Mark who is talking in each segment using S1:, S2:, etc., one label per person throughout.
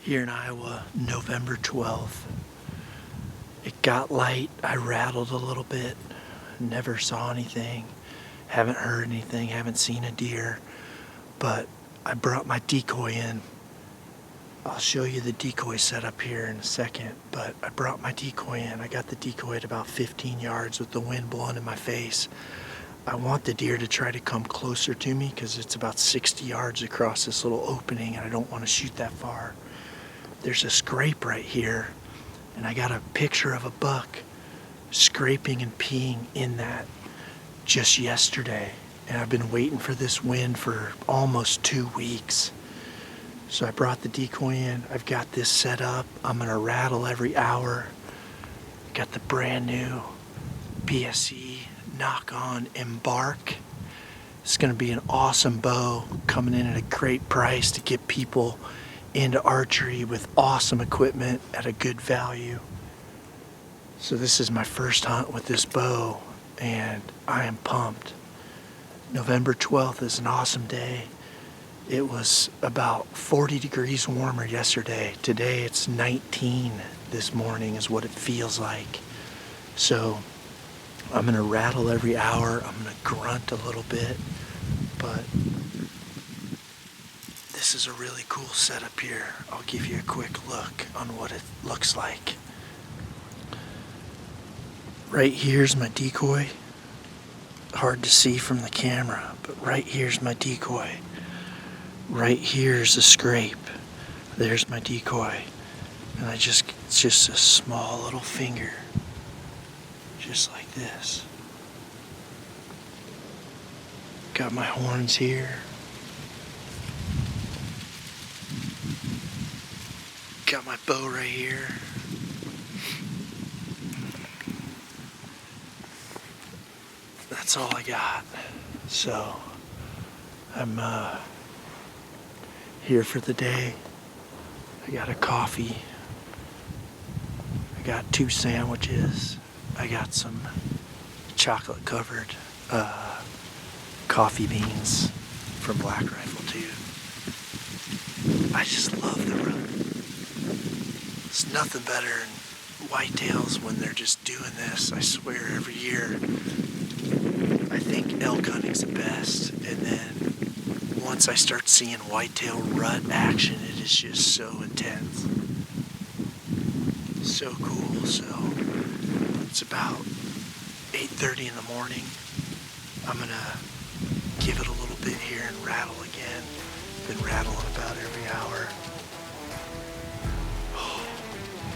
S1: here in Iowa, November 12th. It got light, I rattled a little bit, never saw anything, haven't heard anything, haven't seen a deer, but I brought my decoy in. I'll show you the decoy setup here in a second, but I brought my decoy in. I got the decoy at about 15 yards with the wind blowing in my face. I want the deer to try to come closer to me because it's about 60 yards across this little opening and I don't want to shoot that far. There's a scrape right here, and I got a picture of a buck scraping and peeing in that just yesterday. And I've been waiting for this wind for almost 2 weeks. So I brought the decoy in. I've got this set up. I'm gonna rattle every hour. Got the brand new PSE Nock on Embark. It's gonna be an awesome bow coming in at a great price to get people into archery with awesome equipment at a good value. So this is my first hunt with this bow and I am pumped. November 12th is an awesome day. It was about 40 degrees warmer yesterday. Today it's 19 this morning is what it feels like. So I'm gonna rattle every hour. I'm gonna grunt a little bit, but this is a really cool setup here. I'll give you a quick look on what it looks like. Right here's my decoy. Hard to see from the camera, but right here's my decoy. Right here's a scrape. There's my decoy. And it's just a small little finger. Just like this. Got my horns here. Got my bow right here. That's all I got. So I'm here for the day. I got a coffee. I got 2 sandwiches. I got some chocolate covered coffee beans from Black Rifle too. I just love the run. It's nothing better than whitetails when they're just doing this. I swear every year. I think elk hunting's the best, and then once I start seeing whitetail rut action, it is just so intense. So cool. So it's about 8:30 in the morning. I'm gonna give it a little bit here and rattle again. Been rattling about every hour.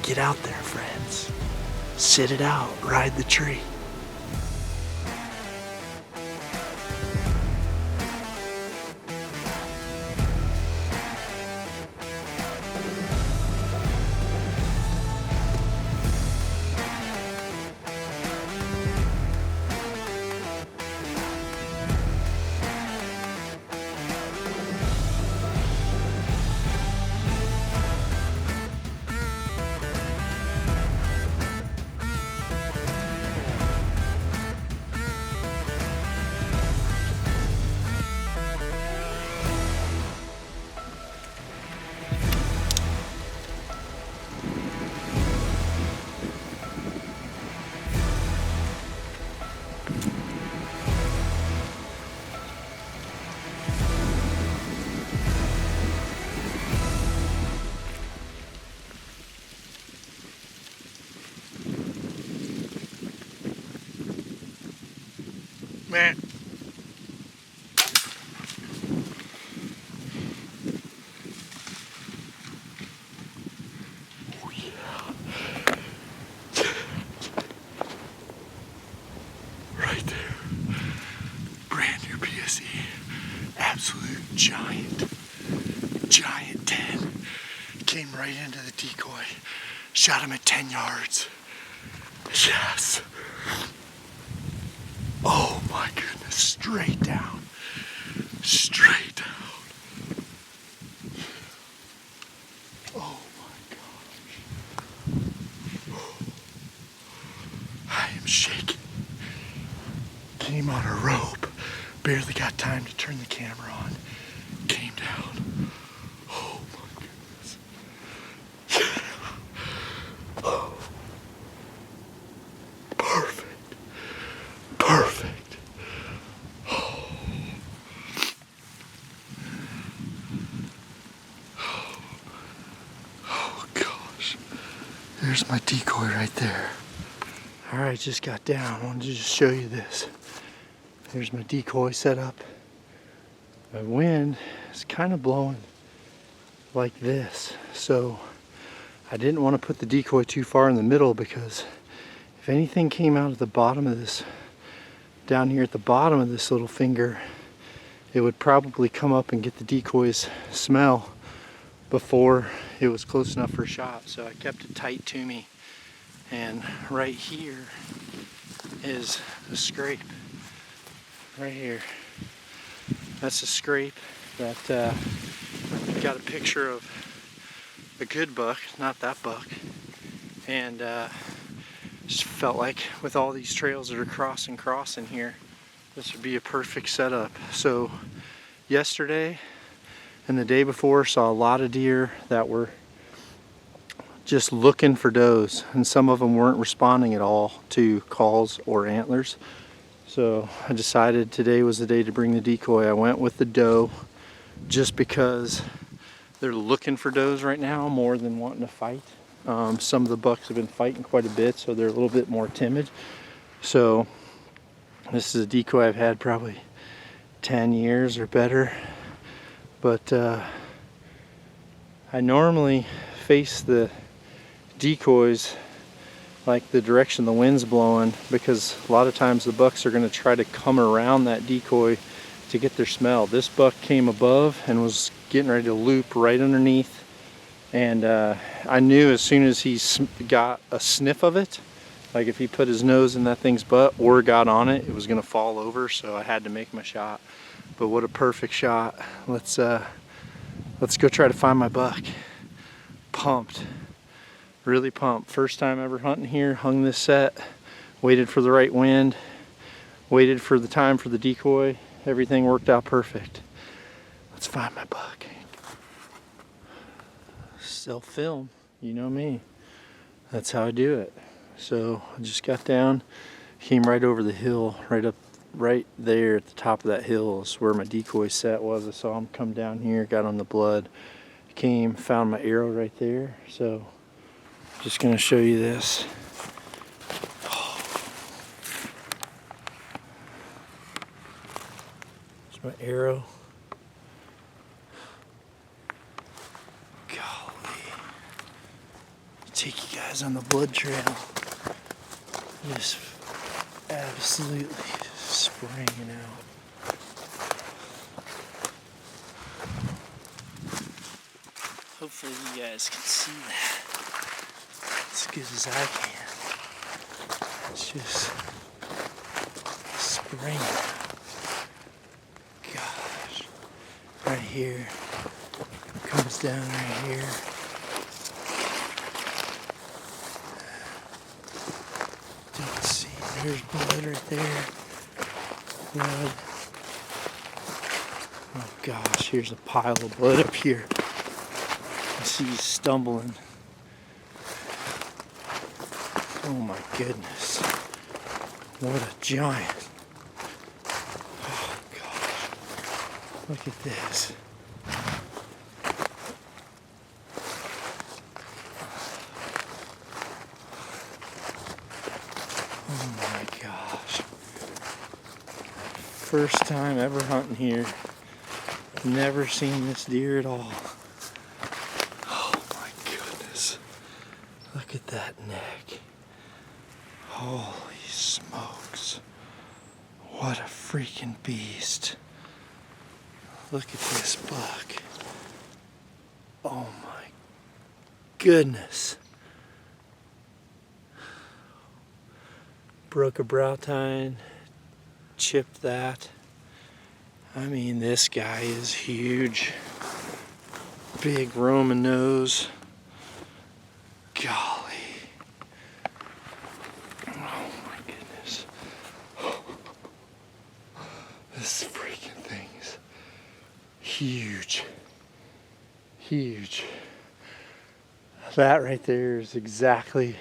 S1: Get out there, friends. Sit it out, ride the tree. Man. Oh yeah. Right there. Brand new PSE. Absolute giant 10. Came right into the decoy. Shot him at 10 yards. Yes. Oh my goodness, straight down. Straight down. Oh my gosh. I am shaking. Came on a rope. Barely got time to turn the camera on. Came down. Oh my goodness. There's my decoy right there. Alright, just got down. I wanted to just show you this. There's my decoy set up. My wind is kind of blowing like this. So I didn't want to put the decoy too far in the middle, because if anything came out of the bottom of this, down here at the bottom of this little finger, it would probably come up and get the decoy's smell before it was close enough for a shot. So I kept it tight to me. And right here is a scrape. Right here. That's a scrape that got a picture of a good buck, not that buck. And just felt like with all these trails that are crossing here, this would be a perfect setup. So yesterday and the day before saw a lot of deer that were just looking for does, and some of them weren't responding at all to calls or antlers. So I decided today was the day to bring the decoy. I went with the doe just because they're looking for does right now more than wanting to fight. Some of the bucks have been fighting quite a bit, so they're a little bit more timid. So this is a decoy I've had probably 10 years or better. But I normally face the decoys like the direction the wind's blowing, because a lot of times the bucks are going to try to come around that decoy to get their smell. This buck came above and was getting ready to loop right underneath, and I knew as soon as he got a sniff of it, like if he put his nose in that thing's butt or got on it, it was going to fall over. So I had to make my shot. But what a perfect shot. Let's go try to find my buck. Pumped. Really pumped. First time ever hunting here. Hung this set. Waited for the right wind. Waited for the time for the decoy. Everything worked out perfect. Let's find my buck. Self-film. You know me. That's how I do it. So I just got down. Came right over the hill. Right there at the top of that hill is where my decoy set was. I saw him come down here. Got on the blood. Came. Found my arrow right there. So just going to show you this. There's my arrow. Golly. Take you guys on the blood trail. Just absolutely spraying out. Hopefully you guys can see that as good as I can. It's just spraying. Gosh. Right here. Comes down right here. Don't see. There's blood right there. Blood. Oh gosh, here's a pile of blood up here. I see he's stumbling. Oh my goodness. What a giant. Oh gosh. Look at this. Oh my gosh. First time ever hunting here. Never seen this deer at all. Oh my goodness. Look at that neck. Holy smokes. What a freaking beast. Look at this buck. Oh my goodness. Broke a brow tine, chipped that. I mean, this guy is huge. Big Roman nose. Golly. Oh my goodness. This freaking thing's huge. Huge. That right there is exactly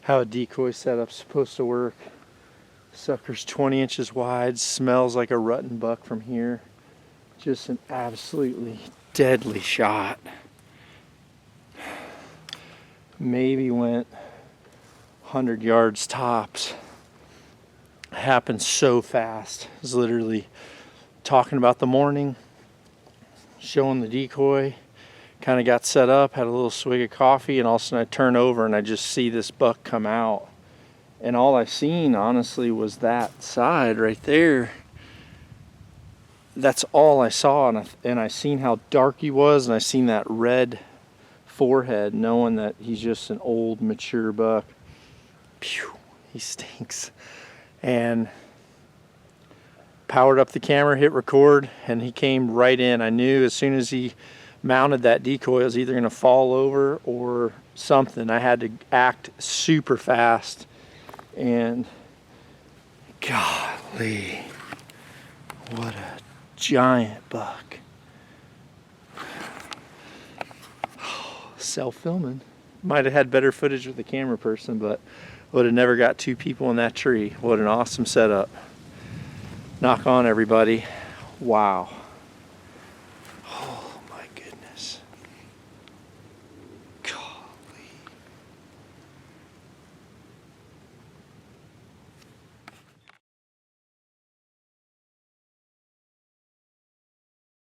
S1: how a decoy setup's supposed to work. Sucker's 20 inches wide, smells like a rutting buck from here. Just an absolutely deadly shot. maybe went 100 yards tops. It happened so fast. I was literally talking about the morning, showing the decoy, kind of got set up, had a little swig of coffee, and all of a sudden I turn over and I just see this buck come out. And all I seen, honestly, was that side right there. That's all I saw, and I seen how dark he was, and I seen that red forehead, knowing that he's just an old, mature buck. Phew, he stinks. And powered up the camera, hit record, and he came right in. I knew as soon as he mounted that decoy, it was either going to fall over or something. I had to act super fast. And golly, what a giant buck. Self-filming. Might have had better footage with the camera person, but would have never got two people in that tree. What an awesome setup. Knock on, everybody. Wow.